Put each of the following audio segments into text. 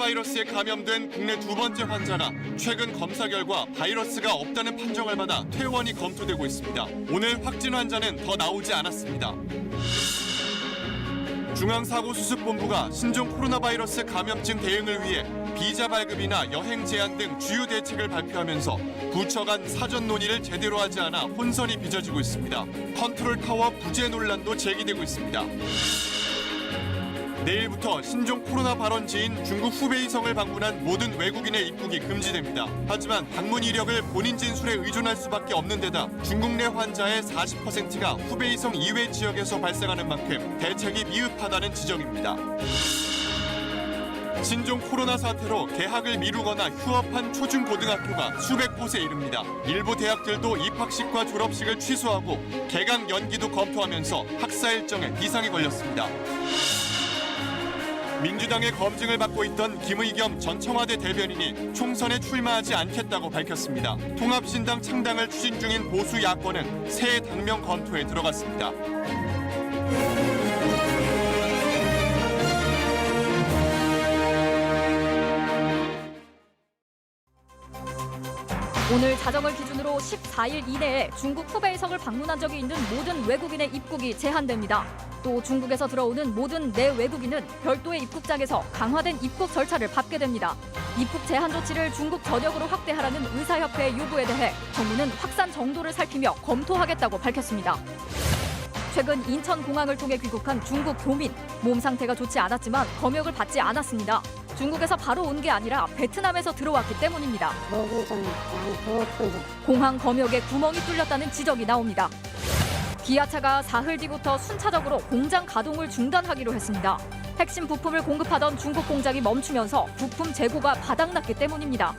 바이러스에 감염된 국내 두 번째 환자라 최근 검사 결과 바이러스가 없다는 판정을 받아 퇴원이 검토되고 있습니다. 오늘 확진 환자는 더 나오지 않았습니다. 중앙사고수습본부가 신종 코로나 바이러스 감염증 대응을 위해 비자 발급이나 여행 제한 등 주요 대책을 발표하면서 부처 간 사전 논의를 제대로 하지 않아 혼선이 빚어지고 있습니다. 컨트롤타워 부재 논란도 제기되고 있습니다. 내일부터 신종 코로나 발원지인 중국 후베이성을 방문한 모든 외국인의 입국이 금지됩니다. 하지만 방문 이력을 본인 진술에 의존할 수밖에 없는 데다 중국 내 환자의 40%가 후베이성 이외 지역에서 발생하는 만큼 대책이 미흡하다는 지적입니다. 신종 코로나 사태로 개학을 미루거나 휴업한 초중고등학교가 수백 곳에 이릅니다. 일부 대학들도 입학식과 졸업식을 취소하고 개강 연기도 검토하면서 학사 일정에 이상이 걸렸습니다. 민주당의 검증을 받고 있던 김의겸 전 청와대 대변인이 총선에 출마하지 않겠다고 밝혔습니다. 통합신당 창당을 추진 중인 보수 야권은 새 당명 검토에 들어갔습니다. 오늘 자정을 기준으로 14일 이내에 중국 후베이성을 방문한 적이 있는 모든 외국인의 입국이 제한됩니다. 또 중국에서 들어오는 모든 내외국인은 별도의 입국장에서 강화된 입국 절차를 밟게 됩니다. 입국 제한 조치를 중국 전역으로 확대하라는 의사협회의 요구에 대해 정부는 확산 정도를 살피며 검토하겠다고 밝혔습니다. 최근 인천공항을 통해 귀국한 중국 교민, 몸 상태가 좋지 않았지만 검역을 받지 않았습니다. 중국에서 바로 온 게 아니라 베트남에서 들어왔기 때문입니다. 목이 좀 많이 부어프죠. 공항 검역에 구멍이 뚫렸다는 지적이 나옵니다. 기아차가 사흘 뒤부터 순차적으로 공장 가동을 중단하기로 했습니다. 핵심 부품을 공급하던 중국 공장이 멈추면서 부품 재고가 바닥났기 때문입니다.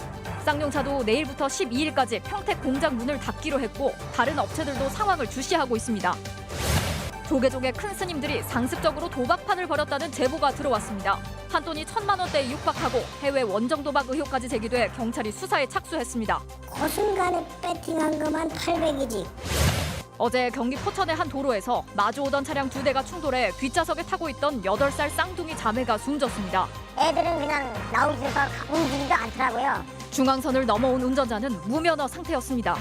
쌍용차도 내일부터 12일까지 평택 공장 문을 닫기로 했고 다른 업체들도 상황을 주시하고 있습니다. 조개종의 큰 스님들이 상습적으로 도박판을 벌였다는 제보가 들어왔습니다. 판돈이 1,000만 원대에 육박하고 해외 원정 도박 의혹까지 제기돼 경찰이 수사에 착수했습니다. 그 순간에 배팅한 것만 800이지. 어제 경기 포천의 한 도로에서 마주오던 차량 2대가 충돌해 뒷좌석에 타고 있던 8살 쌍둥이 자매가 숨졌습니다. 애들은 그냥 나오면서 움직이지도 않더라고요. 중앙선을 넘어온 운전자는 무면허 상태였습니다.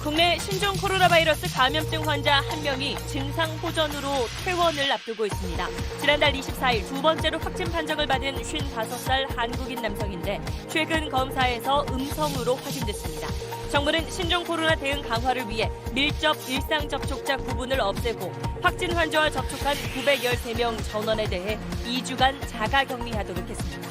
국내 신종 코로나 바이러스 감염증 환자 1명이 증상 호전으로 퇴원을 앞두고 있습니다. 지난달 24일 두 번째로 확진 판정을 받은 55살 한국인 남성인데 최근 검사에서 음성으로 확인됐습니다. 정부는 신종 코로나 대응 강화를 위해 밀접 일상 접촉자 구분을 없애고 확진 환자와 접촉한 913명 전원에 대해 2주간 자가 격리하도록 했습니다.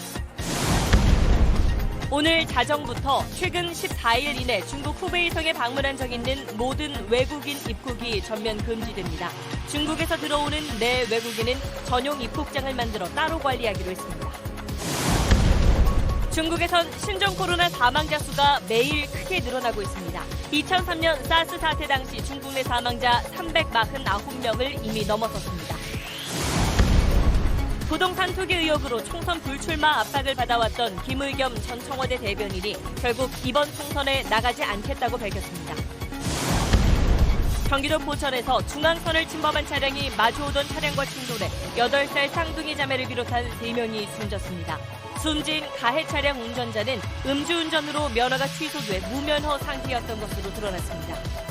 오늘 자정부터 최근 14일 이내 중국 후베이성에 방문한 적 있는 모든 외국인 입국이 전면 금지됩니다. 중국에서 들어오는 내 외국인은 전용 입국장을 만들어 따로 관리하기로 했습니다. 중국에선 신종 코로나 사망자 수가 매일 크게 늘어나고 있습니다. 2003년 사스 사태 당시 중국 내 사망자 349명을 이미 넘어섰습니다. 부동산 투기 의혹으로 총선 불출마 압박을 받아왔던 김의겸 전 청와대 대변인이 결국 이번 총선에 나가지 않겠다고 밝혔습니다. 경기도 포천에서 중앙선을 침범한 차량이 마주오던 차량과 충돌해 8살 쌍둥이 자매를 비롯한 3명이 숨졌습니다. 숨진 가해 차량 운전자는 음주운전으로 면허가 취소돼 무면허 상태였던 것으로 드러났습니다.